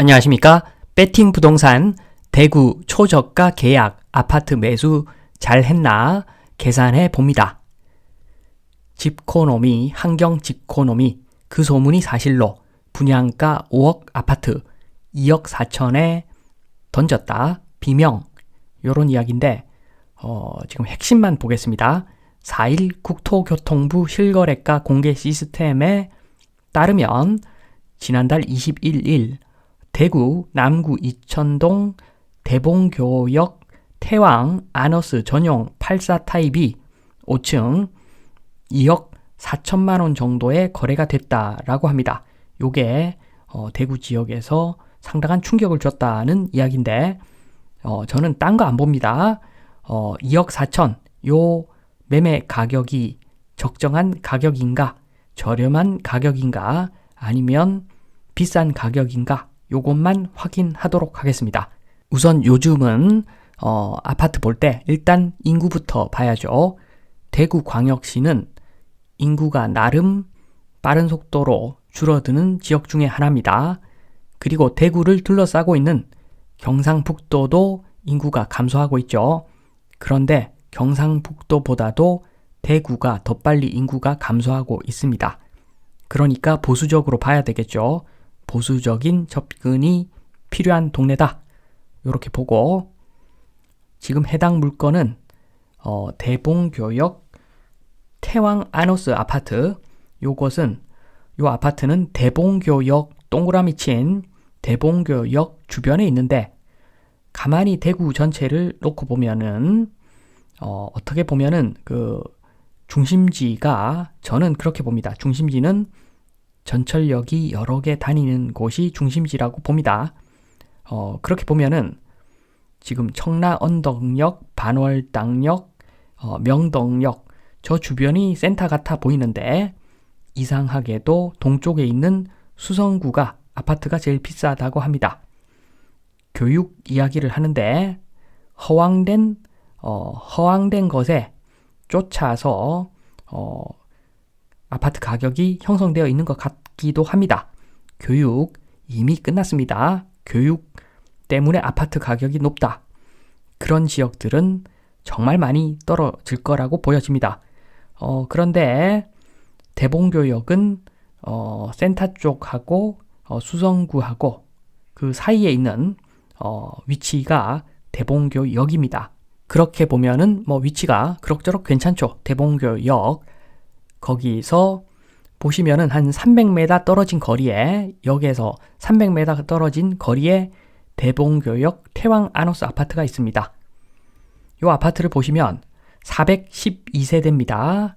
안녕하십니까? 배팅 부동산 대구 초저가 계약 아파트 매수 잘 했나 계산해 봅니다. 집코노미, 환경 집코노미, 그 소문이 사실로 분양가 5억 아파트 2억 4천에 던졌다. 비명. 요런 이야기인데 지금 핵심만 보겠습니다. 4일 국토교통부 실거래가 공개 시스템에 따르면 지난달 21일 대구 남구 이천동 대봉교역 태왕 아너스 전용 84 타입이 5층 2억 4천만 원 정도의 거래가 됐다라고 합니다. 요게 대구 지역에서 상당한 충격을 줬다는 이야기인데 저는 딴 거 안 봅니다. 2억 4천 요 매매 가격이 적정한 가격인가, 저렴한 가격인가, 아니면 비싼 가격인가, 요것만 확인하도록 하겠습니다. 우선 요즘은 아파트 볼 때 일단 인구부터 봐야죠. 대구광역시는 인구가 나름 빠른 속도로 줄어드는 지역 중에 하나입니다. 그리고 대구를 둘러싸고 있는 경상북도도 인구가 감소하고 있죠. 그런데 경상북도보다도 대구가 더 빨리 인구가 감소하고 있습니다. 그러니까 보수적으로 봐야 되겠죠. 보수적인 접근이 필요한 동네다. 이렇게 보고 지금 해당 물건은 대봉교역 태왕 아노스 아파트. 요 아파트는 대봉교역 동그라미 친 대봉교역 주변에 있는데 가만히 대구 전체를 놓고 보면은 어떻게 보면은 그 중심지가 저는 그렇게 봅니다. 중심지는 전철역이 여러 개 다니는 곳이 중심지라고 봅니다. 그렇게 보면은 지금 청라 언덕역, 반월당역, 명덕역 저 주변이 센터 같아 보이는데 이상하게도 동쪽에 있는 수성구가 아파트가 제일 비싸다고 합니다. 교육 이야기를 하는데 허황된 것에 쫓아서 아파트 가격이 형성되어 있는 것 같기도 합니다. 교육 이미 끝났습니다. 교육 때문에 아파트 가격이 높다. 그런 지역들은 정말 많이 떨어질 거라고 보여집니다. 그런데 대봉교역은 센터 쪽하고 수성구하고 그 사이에 있는 위치가 대봉교역입니다. 그렇게 보면은 위치가 그럭저럭 괜찮죠. 대봉교역 거기서 보시면은 한 300m 떨어진 거리에, 역에서 300m 떨어진 거리에 대봉교역 태왕 아노스 아파트가 있습니다. 이 아파트를 보시면 412세대입니다.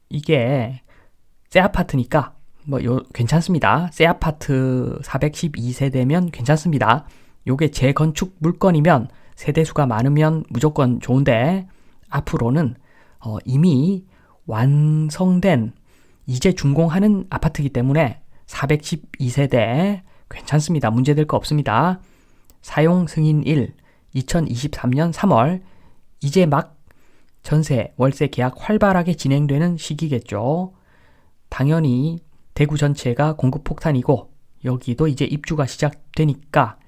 이게 새 아파트니까 괜찮습니다. 새 아파트 412세대면 괜찮습니다. 요게 재건축 물건이면 세대수가 많으면 무조건 좋은데 앞으로는 이미 완성된 이제 준공하는 아파트이기 때문에 412세대 괜찮습니다. 문제될 거 없습니다. 사용 승인일 2023년 3월 이제 막 전세, 월세 계약 활발하게 진행되는 시기겠죠. 당연히 대구 전체가 공급 폭탄이고 여기도 이제 입주가 시작되니까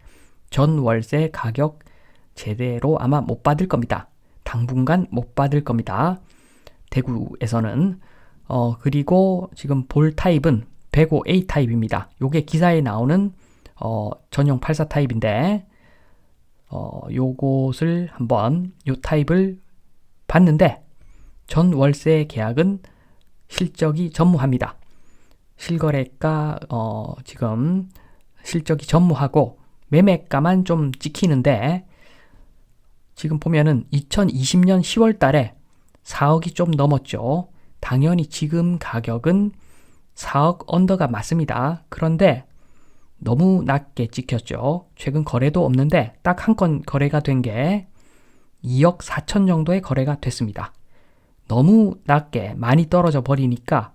전 월세 가격 제대로 아마 못 받을 겁니다. 당분간 못 받을 겁니다. 대구에서는 그리고 지금 볼 타입은 105A 타입입니다. 요게 기사에 나오는 전용 84 타입인데 요것을 한번 요 타입을 봤는데 전 월세 계약은 실적이 전무합니다. 실거래가 지금 실적이 전무하고 매매가만 좀 찍히는데 지금 보면은 2020년 10월 달에 4억이 좀 넘었죠. 당연히 지금 가격은 4억 언더가 맞습니다. 그런데 너무 낮게 찍혔죠. 최근 거래도 없는데 딱 한 건 거래가 된 게 2억 4천 정도의 거래가 됐습니다. 너무 낮게 많이 떨어져 버리니까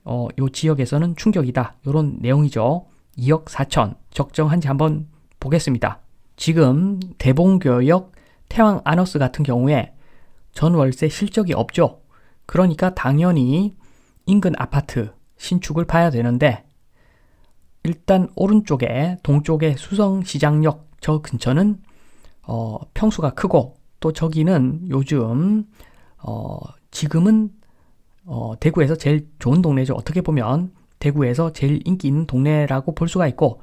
요 지역에서는 충격이다. 요런 내용이죠. 2억 4천 적정한지 한번 보겠습니다. 지금 대봉교역 태왕 아너스 같은 경우에 전월세 실적이 없죠. 그러니까 당연히 인근 아파트 신축을 봐야 되는데 일단 오른쪽에 동쪽의 수성시장역 저 근처는 평수가 크고 또 저기는 요즘 지금은 대구에서 제일 좋은 동네죠. 어떻게 보면 대구에서 제일 인기 있는 동네라고 볼 수가 있고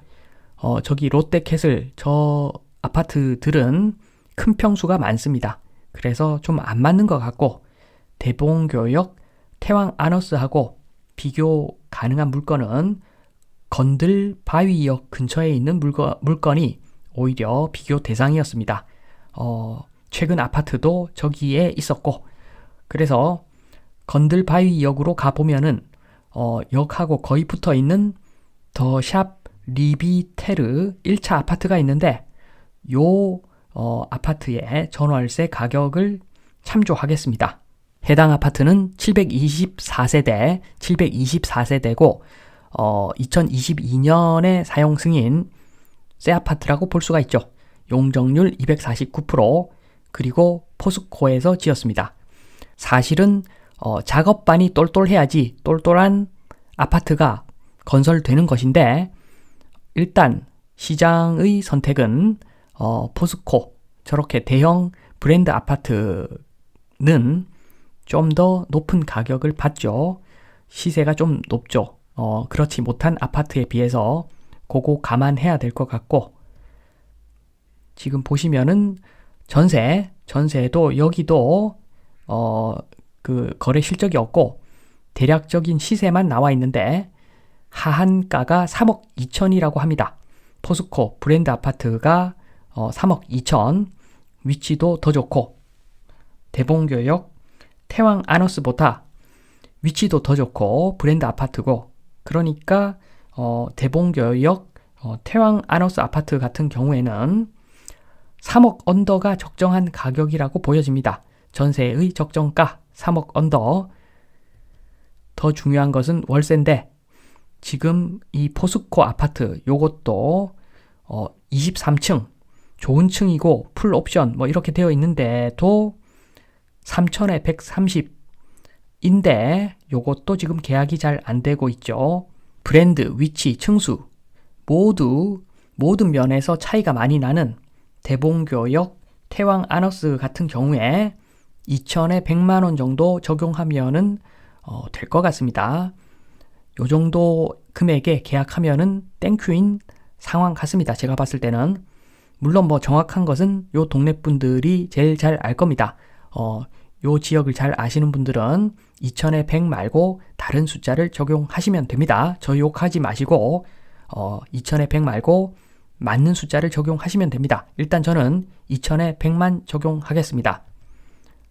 저기 롯데캐슬 저 아파트들은 큰 평수가 많습니다. 그래서 좀 안 맞는 것 같고 대봉교역 태왕 아너스하고 비교 가능한 물건은 건들바위역 근처에 있는 물건이 오히려 비교 대상이었습니다. 최근 아파트도 저기에 있었고 그래서 건들바위역으로 가보면은 역하고 거의 붙어있는 더샵 리비테르 1차 아파트가 있는데 요 아파트의 전월세 가격을 참조하겠습니다. 해당 아파트는 724세대고 2022년에 사용 승인 새 아파트라고 볼 수가 있죠. 용적률 249% 그리고 포스코에서 지었습니다. 사실은 작업반이 똘똘해야지 똘똘한 아파트가 건설되는 것인데 일단 시장의 선택은 포스코 저렇게 대형 브랜드 아파트는 좀 더 높은 가격을 받죠. 시세가 좀 높죠. 그렇지 못한 아파트에 비해서 그거 감안해야 될 것 같고 지금 보시면은 전세도 여기도 그 거래 실적이 없고 대략적인 시세만 나와 있는데 하한가가 3억 2천이라고 합니다. 포스코 브랜드 아파트가 3억 2천 위치도 더 좋고 대봉교역 태왕 아너스보다 위치도 더 좋고 브랜드 아파트고 그러니까 대봉교역 태왕 아너스 아파트 같은 경우에는 3억 언더가 적정한 가격이라고 보여집니다. 전세의 적정가 3억 언더. 더 중요한 것은 월세인데 지금 이 포스코 아파트 요것도 23층 좋은 층이고 풀 옵션 뭐 이렇게 되어 있는데도 3천에 130인데 요것도 지금 계약이 잘 안 되고 있죠. 브랜드, 위치, 층수 모든 면에서 차이가 많이 나는 대봉교역 태왕 아너스 같은 경우에 2천에 100만 원 정도 적용하면은 될 것 같습니다. 요 정도 금액에 계약하면은 땡큐인 상황 같습니다. 제가 봤을 때는 물론 뭐 정확한 것은 요 동네 분들이 제일 잘 알 겁니다. 요 지역을 잘 아시는 분들은 2천에 100 말고 다른 숫자를 적용하시면 됩니다. 저 욕하지 마시고 2천에 100 말고 맞는 숫자를 적용하시면 됩니다. 일단 저는 2천에 100만 적용하겠습니다.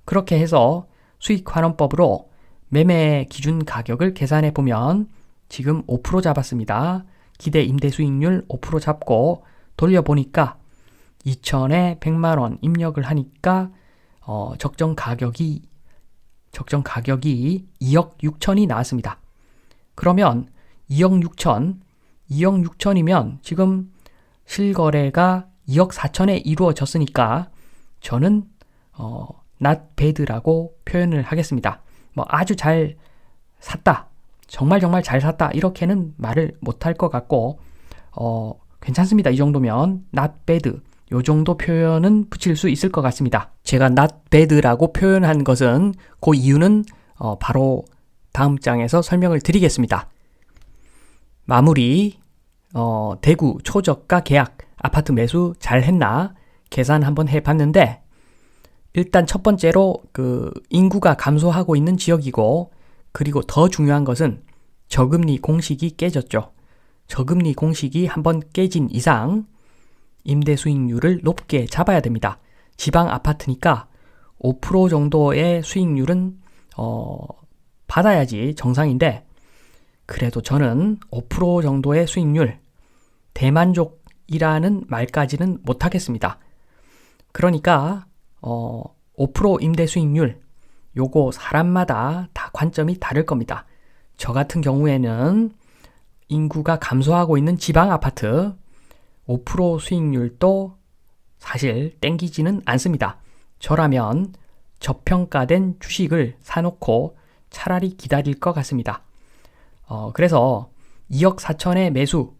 그렇게 해서 수익환원법으로 매매 기준 가격을 계산해 보면 지금 5% 잡았습니다. 기대 임대 수익률 5% 잡고 돌려보니까 2천에 100만 원 입력을 하니까 적정 가격이 2억 6천이 나왔습니다. 그러면 2억 6천이면 지금 실거래가 2억 4천에 이루어졌으니까 저는 not bad라고 표현을 하겠습니다. 뭐 아주 잘 샀다. 정말 잘 샀다. 이렇게는 말을 못할 것 같고 괜찮습니다. 이 정도면 not bad. 요 정도 표현은 붙일 수 있을 것 같습니다. 제가 not bad라고 표현한 것은 그 이유는 바로 다음 장에서 설명을 드리겠습니다. 마무리 대구 초저가 계약 아파트 매수 잘 했나 계산 한번 해봤는데 일단 첫 번째로 그 인구가 감소하고 있는 지역이고 그리고 더 중요한 것은 저금리 공식이 깨졌죠. 저금리 공식이 한번 깨진 이상 임대 수익률을 높게 잡아야 됩니다. 지방 아파트니까 5% 정도의 수익률은 받아야지 정상인데 그래도 저는 5% 정도의 수익률 대만족이라는 말까지는 못하겠습니다. 그러니까 5% 임대 수익률 요거 사람마다 다 관점이 다를 겁니다. 저 같은 경우에는 인구가 감소하고 있는 지방 아파트 5% 수익률도 사실 땡기지는 않습니다. 저라면 저평가된 주식을 사놓고 차라리 기다릴 것 같습니다. 그래서 2억 4천의 매수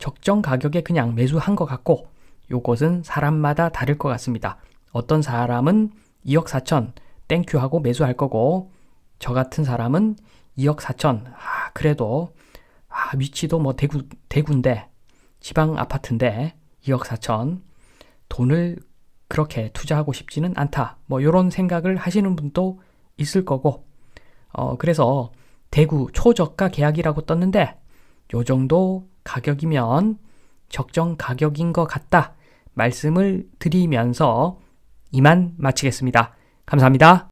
적정 가격에 그냥 매수한 것 같고 요것은 사람마다 다를 것 같습니다. 어떤 사람은 2억 4천 땡큐 하고 매수할 거고 저 같은 사람은 2억 4천 그래도 위치도 뭐 대구인데 지방 아파트인데 2억 4천 돈을 그렇게 투자하고 싶지는 않다. 뭐 이런 생각을 하시는 분도 있을 거고 그래서 대구 초저가 계약이라고 떴는데 요 정도 가격이면 적정 가격인 것 같다 말씀을 드리면서 이만 마치겠습니다. 감사합니다.